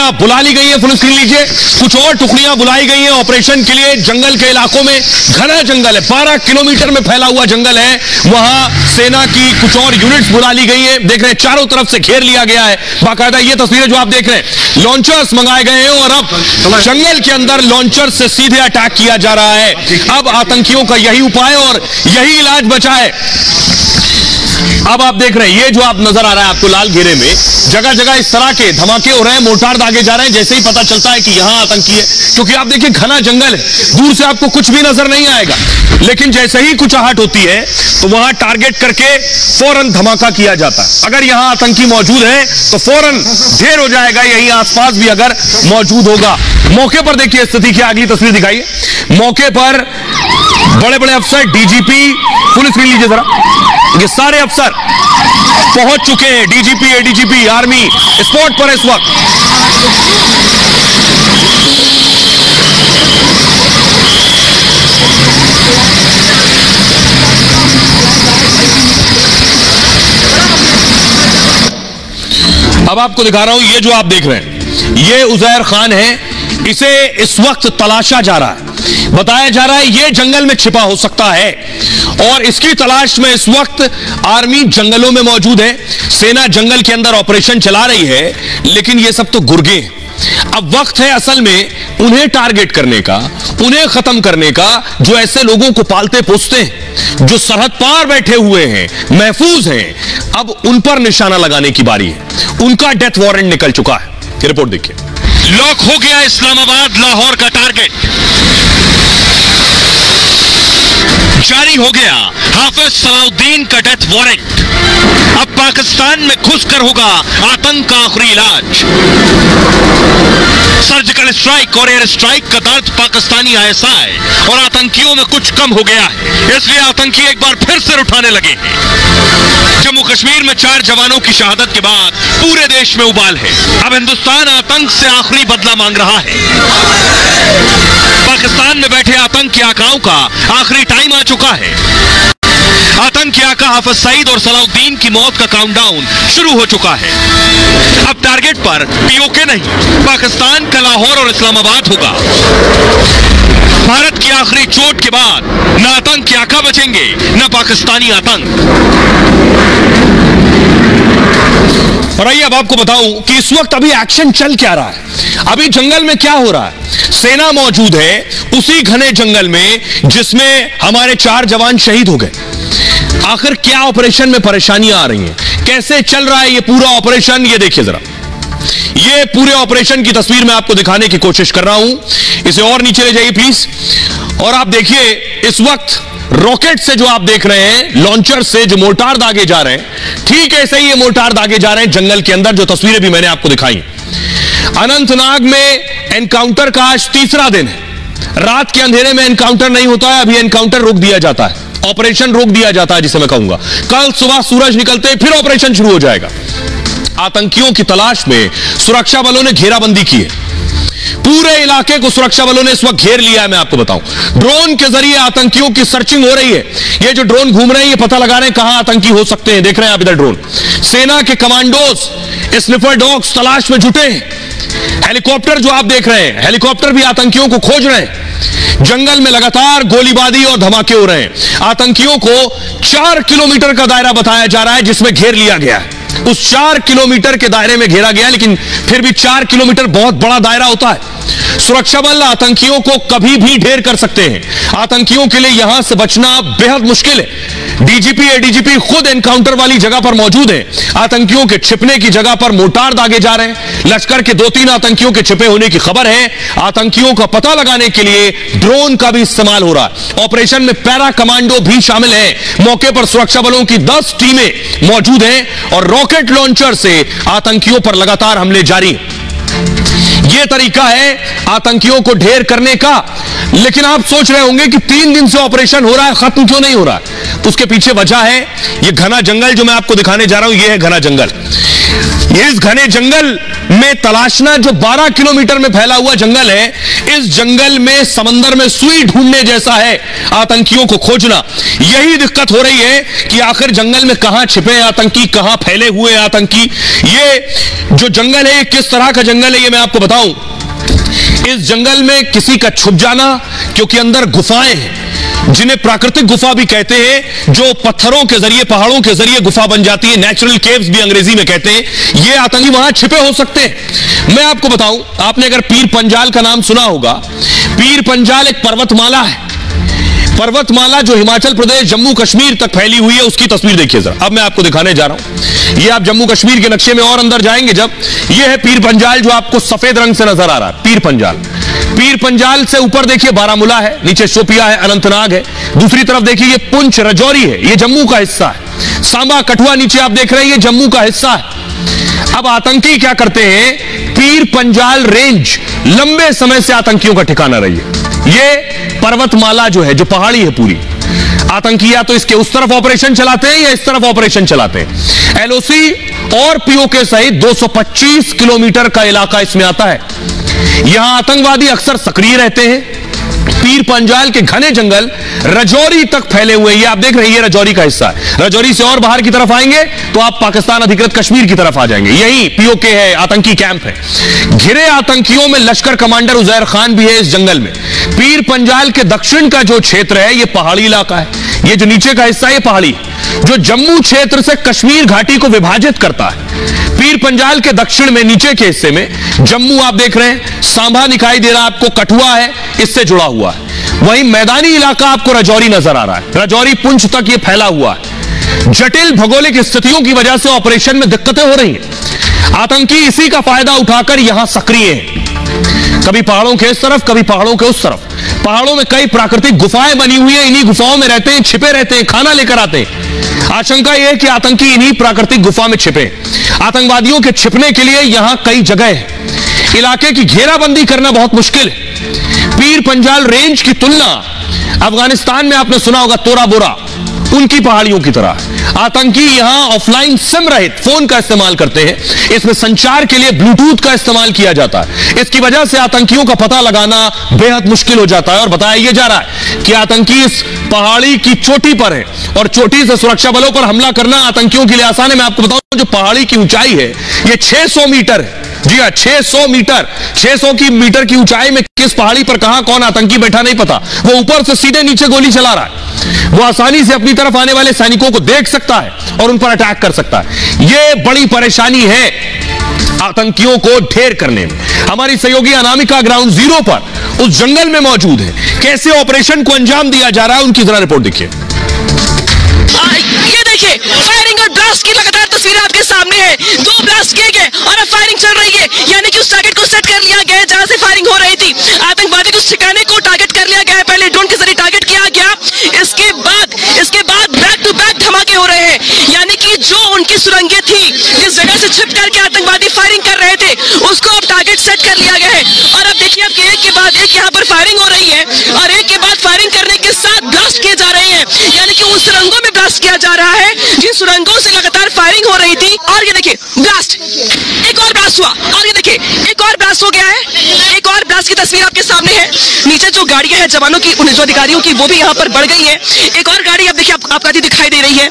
टुकड़ियां बुला ली गई है, फुल स्क्रीन लीजिए। कुछ और टुकड़ियां बुलाई गई हैं ऑपरेशन के लिए जंगल के इलाकों में। घना जंगल है, 12 किलोमीटर में फैला हुआ जंगल है, वहां सेना की कुछ और यूनिट्स बुला ली गई है। देख रहे हैं चारों तरफ से घेर लिया गया है बाकायदा। ये तस्वीरें जो आप देख रहे हैं, लॉन्चर्स मंगाए गए हैं और अब जंगल के अंदर लॉन्चर से सीधे अटैक किया जा रहा है। अब आतंकियों का यही उपाय और यही इलाज बचा है। अब आप देख रहे हैं, ये जो आप नजर आ रहा है आपको लाल घेरे में, जगह जगह इस तरह के धमाके हो रहे हैं, मोर्टार दागे जा रहे हैं। जैसे ही पता चलता है कि यहां आतंकी है, क्योंकि आप देखिए घना जंगल है, दूर से आपको कुछ भी नजर नहीं आएगा, लेकिन जैसे ही कुछ आहट होती है तो वहां टारगेट करके फौरन धमाका किया जाता है। अगर यहां आतंकी मौजूद है तो फौरन ढेर हो जाएगा, यही आसपास भी अगर मौजूद होगा। मौके पर देखिए स्थिति की अगली तस्वीर दिखाइए। मौके पर बड़े बड़े अफसर, डीजीपी, फुल स्क्रीन लीजिए जरा, ये सारे अफसर पहुंच चुके हैं। डीजीपी, एडीजीपी, आर्मी स्पॉट पर इस वक्त। अब आपको दिखा रहा हूं, ये जो आप देख रहे हैं ये उजैर खान है, इसे इस वक्त तलाशा जा रहा है। बताया जा रहा है ये जंगल में छिपा हो सकता है और इसकी तलाश में इस वक्त आर्मी जंगलों में मौजूद है। सेना जंगल के अंदर ऑपरेशन चला रही है, लेकिन ये सब तो गुर्गे हैं। अब वक्त है असल में उन्हें टारगेट करने का, उन्हें खत्म करने का, जो ऐसे लोगों को पालते पोसते हैं, जो सरहद पार बैठे हुए हैं, महफूज हैं। अब उन पर निशाना लगाने की बारी है। उनका डेथ वारंट निकल चुका है। ये रिपोर्ट देखिए। लॉक हो गया इस्लामाबाद लाहौर का टारगेट। जारी हो गया हाफिज सलाउद्दीन का डेथ वारंट। अब पाकिस्तान में घुसकर होगा आतंक का आखिरी इलाज। सर्जिकल स्ट्राइक और एयर स्ट्राइक का दर्द पाकिस्तानी आईएसआई और आतंकियों में कुछ कम हो गया है, इसलिए आतंकी एक बार फिर सिर उठाने लगे हैं। जम्मू कश्मीर में 4 जवानों की शहादत के बाद पूरे देश में उबाल है। अब हिंदुस्तान आतंक से आखिरी बदला मांग रहा है। पाकिस्तान में बैठे आतंक के आकाओं का आखिरी टाइम आ चुका है। आतंक के आका हाफिज सईद और सलाउद्दीन की मौत का काउंटडाउन शुरू हो चुका है। अब टारगेट पर पीओके नहीं, पाकिस्तान का लाहौर और इस्लामाबाद होगा। भारत की आखिरी चोट के बाद न आतंक के आका बचेंगे, न पाकिस्तानी आतंक। और आइए अब आपको बताऊं कि इस वक्त अभी एक्शन चल क्या रहा है। अभी जंगल में क्या हो रहा है, सेना मौजूद है उसी घने जंगल में जिसमें हमारे 4 जवान शहीद हो गए। आखिर क्या ऑपरेशन में परेशानियां आ रही हैं, कैसे चल रहा है ये पूरा ऑपरेशन, ये देखिए जरा। ये पूरे ऑपरेशन की तस्वीर मैं आपको दिखाने की कोशिश कर रहा हूं। इसे और नीचे ले जाइए प्लीज। और आप देखिए इस वक्त रॉकेट से जो आप देख रहे हैं, लॉन्चर से जो मोर्टार दागे जा रहे हैं, ठीक ऐसे ही ये मोर्टार दागे जा रहे हैं जंगल के अंदर, जो तस्वीरें भी मैंने आपको दिखाई। अनंतनाग में एनकाउंटर का आज 3रा दिन है। रात के अंधेरे में एनकाउंटर नहीं होता है, अभी एनकाउंटर रोक दिया जाता है, ऑपरेशन रोक दिया जाता है जिसे मैं कहूंगा। कल सुबह सूरज निकलते ही फिर ऑपरेशन शुरू हो जाएगा। आतंकियों की तलाश में सुरक्षा बलों ने घेराबंदी की है। पूरे इलाके को सुरक्षा बलों ने इस वक्त घेर लिया है। मैं आपको बताऊं, ड्रोन के जरिए आतंकियों की सर्चिंग हो रही है। ये जो ड्रोन घूम रहे हैं ये पता लगा रहे हैं कहां आतंकी हो सकते हैं। देख रहे हैं आप इधर ड्रोन। सेना के कमांडोज, स्निफर डॉग्स तलाश में जुटे हैं। हेलीकॉप्टर जो आप देख रहे हैं, हेलीकॉप्टर भी आतंकियों को खोज रहे हैं। जंगल में लगातार गोलीबारी और धमाके हो रहे हैं। आतंकियों को 4 किलोमीटर का दायरा बताया जा रहा है जिसमें घेर लिया गया है। उस 4 किलोमीटर के दायरे में घेरा गया, लेकिन फिर भी 4 किलोमीटर बहुत बड़ा दायरा होता है। सुरक्षा बल आतंकियों को कभी भी ढेर कर सकते हैं। आतंकियों के लिए यहां से बचना बेहद मुश्किल है। डीजीपी, एडीजीपी खुद एनकाउंटर वाली जगह पर मौजूद हैं। आतंकियों के छिपने की जगह पर मोर्टार दागे जा रहे हैं। लश्कर के 2-3 आतंकियों के छिपे होने की खबर है। आतंकियों का पता लगाने के लिए ड्रोन का भी इस्तेमाल हो रहा है। ऑपरेशन में पैरा कमांडो भी शामिल है। मौके पर सुरक्षा बलों की 10 टीमें मौजूद हैं और रॉकेट लॉन्चर से आतंकियों पर लगातार हमले जारी हैं। यह तरीका है आतंकियों को ढेर करने का। लेकिन आप सोच रहे होंगे कि 3 दिन से ऑपरेशन हो रहा है, खत्म क्यों नहीं हो रहा है? उसके पीछे वजह है ये घना जंगल जो मैं आपको दिखाने जा रहा हूं। यह है घना जंगल। इस घने जंगल में तलाशना, जो 12 किलोमीटर में फैला हुआ जंगल है, इस जंगल में समंदर में सुई ढूंढने जैसा है आतंकियों को खोजना। यही दिक्कत हो रही है कि आखिर जंगल में कहां छिपे आतंकी, कहां फैले हुए आतंकी। ये जो जंगल है, किस तरह का जंगल है, ये मैं आपको बताऊं। इस जंगल में किसी का छुप जाना, क्योंकि अंदर गुफाएं हैं, जिन्हें प्राकृतिक गुफा भी कहते हैं, जो पत्थरों के जरिए, पहाड़ों के जरिए गुफा बन जाती है, नेचुरल केव्स भी अंग्रेजी में कहते हैं। ये आतंकी वहां छिपे हो सकते हैं। मैं आपको बताऊं, आपने अगर पीर पंजाल का नाम सुना होगा, पीर पंजाल एक पर्वतमाला है। पर्वतमाला जो हिमाचल प्रदेश, जम्मू कश्मीर तक फैली हुई है, उसकी तस्वीर देखिए जरा। अब मैं आपको दिखाने जा रहा हूं। ये आप जम्मू कश्मीर के नक्शे में और अंदर जाएंगे जब, ये है पीर पंजाल जो आपको सफेद रंग से नजर आ रहा है, पीर पंजाल। पीर पंजाल से ऊपर देखिए बारामूला है, नीचे शोपिया है, अनंतनाग है। दूसरी तरफ देखिए ये पुंछ राजौरी है, ये जम्मू का हिस्सा है। सांबा कठुआ नीचे आप देख रहे हैं, ये जम्मू का हिस्सा है। अब आतंकी क्या करते हैं, पीर पंजाल रेंज लंबे समय से आतंकियों का ठिकाना रही है। ये पर्वतमाला जो है, जो पहाड़ी है पूरी, आतंकी या तो इसके उस तरफ ऑपरेशन चलाते हैं या इस तरफ ऑपरेशन चलाते हैं। एलओसी और पीओके सहित 225 किलोमीटर का इलाका इसमें आता है। यहां आतंकवादी अक्सर सक्रिय रहते हैं। पीर पंजाल के घने जंगल राजौरी तक फैले हुए, ये आप देख रहे हैं, ये राजौरी का हिस्सा है। राजौरी से और बाहर की तरफ आएंगे तो आप पाकिस्तान अधिकृत कश्मीर की तरफ आ जाएंगे। यही पीओके है, आतंकी कैंप है। घिरे आतंकियों में लश्कर कमांडर उजैर खान भी है इस जंगल में। पीर पंजाल के दक्षिण का जो क्षेत्र है, ये पहाड़ी इलाका है। ये जो नीचे का हिस्सा है, ये पहाड़ी, जो जम्मू क्षेत्र से कश्मीर घाटी को विभाजित करता है। पीर पंजाल के दक्षिण में, नीचे के हिस्से में जम्मू आप देख रहे हैं, सांभा दिखाई दे रहा है आपको, कठुआ है, इससे जुड़ा हुआ है। वहीं मैदानी इलाका आपको राजौरी नजर आ रहा है, राजौरी पुंछ तक ये फैला हुआ है। जटिल भौगोलिक स्थितियों की वजह से ऑपरेशन में दिक्कतें हो रही हैं। आतंकी इसी का फायदा उठाकर यहां सक्रिय हैं, कभी पहाड़ों के इस तरफ, कभी पहाड़ों के उस तरफ। पहाड़ों में कई प्राकृतिक गुफाएं बनी हुई हैं, इन्हीं गुफाओं में रहते हैं, छिपे रहते हैं, खाना लेकर आते हैं। आशंका यह है कि आतंकी इन्हीं प्राकृतिक गुफा में छिपे। आतंकवादियों के छिपने के लिए यहां कई जगह है। इलाके की घेराबंदी करना बहुत मुश्किल है। पीर पंजाल रेंज की तुलना अफगानिस्तान में आपने सुना होगा, तोरा बोरा, उनकी पहाड़ियों की तरह। आतंकी यहां ऑफलाइन सिम रहित फोन का इस्तेमाल करते हैं। इसमें संचार के लिए ब्लूटूथ का इस्तेमाल किया जाता है। इसकी वजह से आतंकियों का पता लगाना बेहद मुश्किल हो जाता है। और बताया यह जा रहा है कि आतंकी इस पहाड़ी की चोटी पर है और चोटी से सुरक्षा बलों पर हमला करना आतंकियों के लिए आसान है। मैं आपको बताऊं, जो पहाड़ी की ऊंचाई है, यह 600 मीटर है। जी हां, 600 मीटर। 600 की मीटर की ऊंचाई में किस पहाड़ी पर कहां कौन आतंकी बैठा नहीं पता। वो ऊपर से सीधे नीचे गोली चला रहा है। वो आसानी से अपनी तरफ आने वाले सैनिकों को देख सकता है और उन पर अटैक कर सकता है। यह बड़ी परेशानी है आतंकियों को ढेर करने में। हमारी सहयोगी अनामिका ग्राउंड जीरो पर उस जंगल में मौजूद है। कैसे ऑपरेशन को अंजाम दिया जा रहा है, उनकी जरा रिपोर्ट देखिए। ये देखिए, फायरिंग और ब्लास्ट की लगातार तस्वीरें आपके सामने है। 2 ब्लास्ट किए गए और अब फायरिंग चल रही है, यानी कि उस टारगेट को सेट कर लिया गया है जहां से फायरिंग हो रही थी। आतंकवादी को उस ठिकाने को टारगेट कर लिया गया है, पहले ड्रोन के जरिए टारगेट किया गया। इसके बाद बैक टू बैक धमाके हो रहे हैं, यानी कि जो उनकी सुरंगें थी, जिस जगह से छिप करके आतंकवादी फायरिंग कर रहे थे, उसको अब टारगेट सेट कर लिया गया है। और अब देखिए, अब एक के बाद एक यहाँ पर फायरिंग हो रही है और एक के बाद फायरिंग करने के साथ ब्लास्ट किए जा रहे हैं, यानी कि उन सुरंगों में ब्लास्ट किया जा रहा है जिन सुरंगों से लगातार फायरिंग हो रही थी। और ये देखिए ब्लास्ट, एक और ब्लास्ट हुआ और ये देखिए एक और ब्लास्ट हो गया है। एक और ब्लास्ट की तस्वीर आपके सामने है। नीचे जो गाड़ियां हैं जवानों की, उन जो अधिकारियों की, वो भी यहाँ पर बढ़ गई है। एक और गाड़ी अब देखिए आपको दिखाई दे रही है।